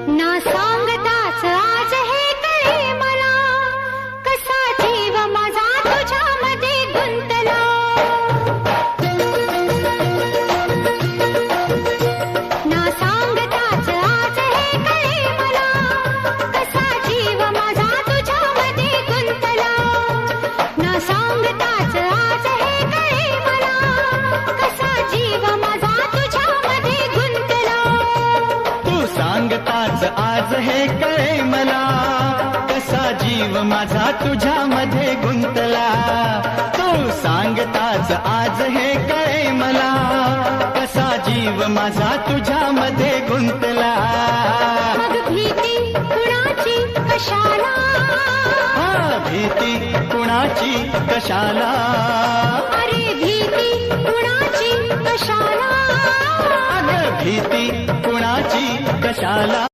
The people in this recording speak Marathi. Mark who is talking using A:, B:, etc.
A: ना सांगताच आज हे कळे मला, कसा जीव माझा तुझ्यामध्ये गुंतला. ना सांगताच आज हे कळे मला, कसा जीव माझा तुझ्यामध्ये गुंतला. ना सांगताच आज हे कळे मला, कसा जीव माझा तुझ्यामध्ये गुंतला.
B: तू सांगताच आज हे कळे मला, कसा जीव माझा तुझ्यामध्ये गुंतला. तू सांगताच आज हे कळे मला, कसा जीव माझा तुझ्यामध्ये गुंतला.
A: मग भीती कुणाची कशाला,
B: भीती कुणाची कशाला,
A: अरे भीती कुणाची कशाला.
B: अगं भीती कुणाची कशाला.